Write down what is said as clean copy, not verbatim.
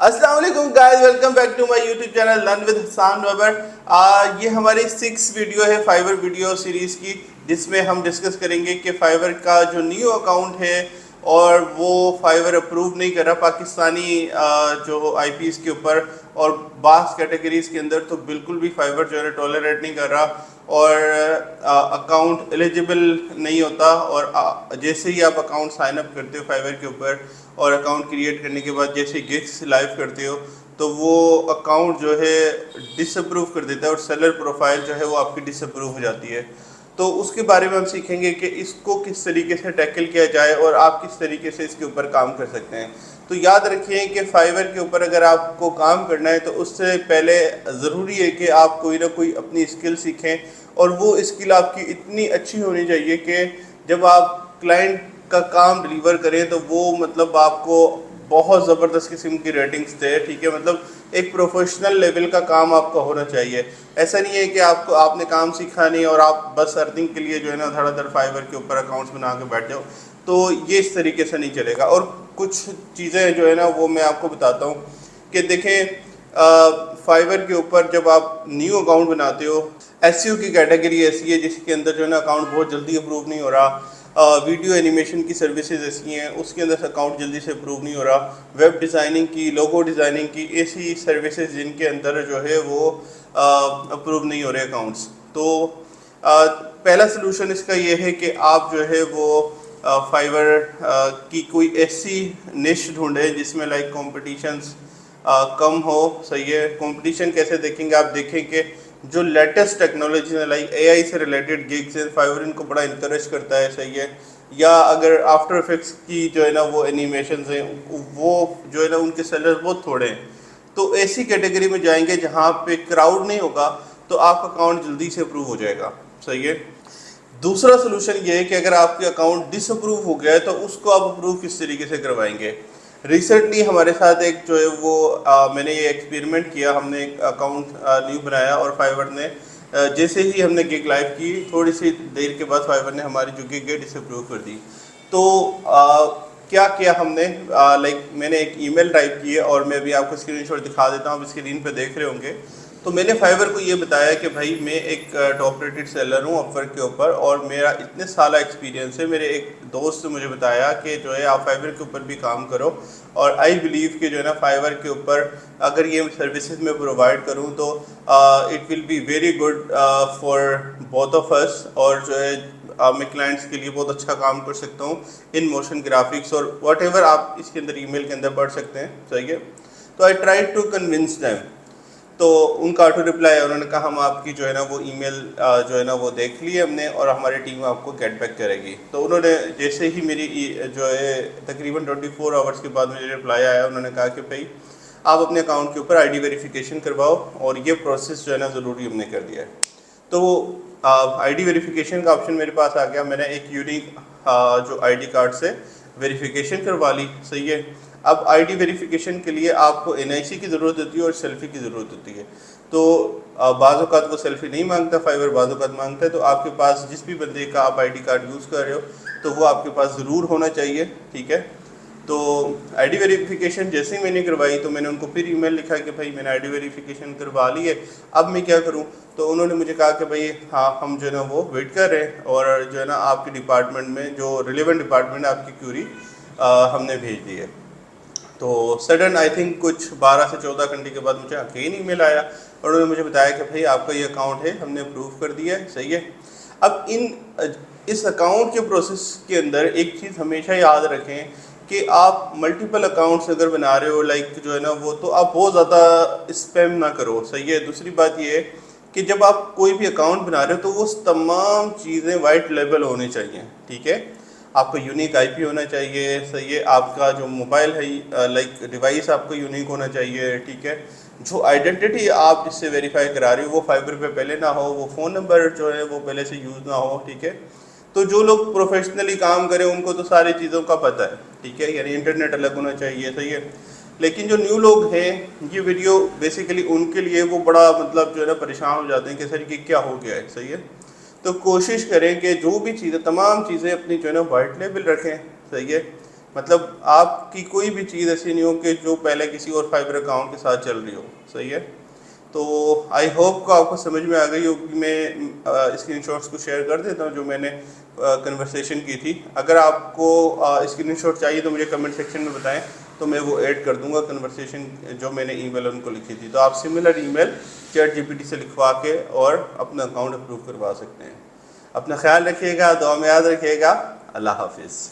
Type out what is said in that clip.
अस्सलाम वालेकुम guys, welcome back to my YouTube channel learn with Hassan Weber. ये हमारी 6 वीडियो है फाइवर वीडियो सीरीज़ की, जिसमें हम डिस्कस करेंगे कि फाइवर का जो न्यू अकाउंट है और वो फाइवर अप्रूव नहीं कर रहा पाकिस्तानी जो आईपीएस के ऊपर, और बास कैटेगरीज के अंदर तो बिल्कुल भी फाइवर जो है टॉलरेट नहीं कर रहा और अकाउंट एलिजिबल नहीं होता। और जैसे ही आप अकाउंट साइन अप करते हो फाइवर के ऊपर और अकाउंट क्रिएट करने के बाद जैसे गिग्स लाइव करते हो तो वो अकाउंट जो है डिसअप्रूव कर देता है और सेलर प्रोफाइल जो है वो आपकी डिसअप्रूव हो जाती है। तो उसके बारे में हम सीखेंगे कि इसको किस तरीके से टैकल किया जाए और आप किस तरीके से इसके ऊपर काम कर सकते हैं। तो याद रखिए कि फाइवर के ऊपर अगर आपको काम करना है तो उससे पहले ज़रूरी है कि आप कोई ना कोई अपनी स्किल सीखें, और वो स्किल आपकी इतनी अच्छी होनी चाहिए कि जब आप क्लाइंट का काम डिलीवर करें तो वो मतलब आपको बहुत ज़बरदस्त किस्म की रेटिंग्स दे। ठीक है, मतलब एक प्रोफेशनल लेवल का काम आपका होना चाहिए। ऐसा नहीं है कि आपने काम सीखा नहीं और आप बस अर्निंग के लिए जो है ना धड़ाधड़ फाइवर के ऊपर अकाउंट्स बना के बैठ जाओ, तो ये इस तरीके से नहीं चलेगा। और कुछ चीज़ें जो है ना वो मैं आपको बताता हूँ कि देखें, फाइवर के ऊपर जब आप न्यू अकाउंट बनाते हो, एसईओ की कैटेगरी ऐसी है जिसके अंदर जो है ना अकाउंट बहुत जल्दी अप्रूव नहीं हो रहा। वीडियो एनिमेशन की सर्विसेज ऐसी हैं उसके अंदर अकाउंट जल्दी से अप्रूव नहीं हो रहा। वेब डिज़ाइनिंग की, लोगो डिज़ाइनिंग की, ऐसी सर्विसेज जिनके अंदर जो है वो अप्रूव नहीं हो रहे अकाउंट्स। तो पहला सलूशन इसका ये है कि आप जो है वो फाइवर की कोई ऐसी निश ढूंढें जिसमें लाइक कॉम्पिटिशन्स कम हो। सही है, कंपटीशन कैसे देखेंगे? आप देखें कि जो लेटेस्ट टेक्नोलॉजी है लाइक एआई से रिलेटेड गिग्स है, फाइवर इनको बड़ा इंकरेज करता है। सही है, या अगर आफ्टर इफेक्ट्स की जो है ना वो एनिमेशंस हैं वो जो है ना उनके सेलर्स बहुत थोड़े हैं, तो ऐसी कैटेगरी में जाएंगे जहाँ पे क्राउड नहीं होगा तो आपका अकाउंट जल्दी से अप्रूव हो जाएगा। सही है। दूसरा सोल्यूशन ये है कि अगर आपके अकाउंट डिसअप्रूव हो गया है तो उसको आप अप्रूव किस तरीके से करवाएंगे। रिसेंटली हमारे साथ एक जो है वो मैंने ये एक्सपेरिमेंट किया। हमने एक अकाउंट न्यू बनाया और फाइवर ने जैसे ही हमने गिग लाइव की थोड़ी सी देर के बाद फाइवर ने हमारी जो गिग है डिसअप्रूव कर दी। तो क्या किया हमने, लाइक मैंने एक ईमेल टाइप की है और मैं भी आपको स्क्रीनशॉट दिखा देता हूँ, आप स्क्रीन पे देख रहे होंगे। तो मैंने फाइवर को ये बताया कि भाई मैं एक टॉप रेटेड सेलर हूँ अपवर्क के ऊपर और मेरा इतने साल एक्सपीरियंस है। मेरे एक दोस्त ने मुझे बताया कि जो है आप फाइवर के ऊपर भी काम करो, और आई बिलीव कि जो है ना फाइवर के ऊपर अगर ये सर्विसेज मैं प्रोवाइड करूँ तो it will be very good for both of us, और जो है मैं क्लाइंट्स के लिए बहुत अच्छा काम कर सकता हूँ इन मोशन ग्राफिक्स और वट एवर आप इसके अंदर ईमेल के अंदर पढ़ सकते हैं। सही है। तो I try to convince them. तो उनका ऑटो रिप्लाई है, उन्होंने कहा हम आपकी जो है ना वो ईमेल जो है ना वो देख ली हमने और हमारी टीम आपको गेट बैक करेगी। तो उन्होंने जैसे ही मेरी जो है तकरीबन 24 आवर्स के बाद मुझे रिप्लाई आया, उन्होंने कहा कि भाई आप अपने अकाउंट के ऊपर आईडी वेरिफिकेशन करवाओ, और ये प्रोसेस जो है ना ज़रूरी हमने कर दिया है। तो आईडी वेरिफिकेशन का ऑप्शन मेरे पास आ गया। मैंने एक यूनिक जो आईडी कार्ड से वेरिफिकेशन करवा ली। सही है। अब आईडी वेरिफिकेशन के लिए आपको एनआईसी की ज़रूरत होती है और सेल्फ़ी की ज़रूरत होती है। तो बाज़ औक़ात वो सेल्फ़ी नहीं मांगता फाइवर, बाज़ औक़ात मांगता है। तो आपके पास जिस भी बंदे का आप आईडी कार्ड यूज़ कर रहे हो तो वो आपके पास ज़रूर होना चाहिए। ठीक है। तो आईडी वेरिफिकेशन जैसे ही मैंने करवाई तो मैंने उनको फिर ईमेल लिखा कि भाई मैंने आईडी वेरिफिकेशन करवा ली है, अब मैं क्या करूं। तो उन्होंने मुझे कहा कि भाई हाँ हम जो है ना वो वेट कर रहे हैं, और जो है ना आपके डिपार्टमेंट में जो रिलेवेंट डिपार्टमेंट है आपकी क्यूरी हमने भेज दी है। तो सडन आई थिंक कुछ 12 से 14 घंटे के बाद मुझे अगेन ईमेल आया और उन्होंने मुझे बताया कि भाई आपका ये अकाउंट है, हमने अप्रूव कर दिया है। सही है। अब इस अकाउंट के प्रोसेस के अंदर एक चीज़ हमेशा याद रखें कि आप मल्टीपल अकाउंट्स अगर बना रहे हो लाइक जो है ना वो, तो आप बहुत ज़्यादा स्पैम ना करो। सही है। दूसरी बात ये है कि जब आप कोई भी अकाउंट बना रहे हो तो वो तमाम चीज़ें वाइट लेबल होनी चाहिए। ठीक है। आपका यूनिक आईपी होना चाहिए। सही है। आपका जो मोबाइल है लाइक डिवाइस आपको यूनिक होना चाहिए। ठीक है। जो आइडेंटिटी आप इससे वेरीफाई करा रहे हो वो फाइबर पे पहले ना हो, वो फ़ोन नंबर जो है वो पहले से यूज़ ना हो। ठीक है। तो जो लोग प्रोफेशनली काम करें उनको तो सारी चीज़ों का पता है। ठीक है। यानी इंटरनेट अलग होना चाहिए। सही है। लेकिन जो न्यू लोग हैं, ये वीडियो बेसिकली उनके लिए वो बड़ा मतलब जो है ना परेशान हो जाते हैं कि सर ये क्या हो गया है। सही है। तो कोशिश करें कि जो भी चीज़ें, तमाम चीज़ें अपनी जो है ना वाइट लेबल रखें। सही है। مطلب آپ کی کوئی بھی چیز ایسی نہیں ہو کہ جو پہلے کسی اور فائبر اکاؤنٹ کے ساتھ چل رہی ہو. صحیح ہے. تو آئی ہوپ کو آپ کو سمجھ میں آ گئی ہوگی. میں اسکرین شاٹس کو شیئر کر دیتا ہوں جو میں نے کنورسیشن کی تھی. اگر آپ کو اسکرین شاٹ چاہیے تو مجھے کمنٹ سیکشن میں بتائیں, تو میں وہ ایڈ کر دوں گا کنورسیشن جو میں نے ای میل ان کو لکھی تھی. تو آپ سملر ای میل چیٹ جی پی ٹی سے لکھوا کے اور اپنا اکاؤنٹ اپروو کروا سکتے ہیں. اپنا خیال رکھیے گا, دعا میں یاد رکھیے گا. اللہ حافظ.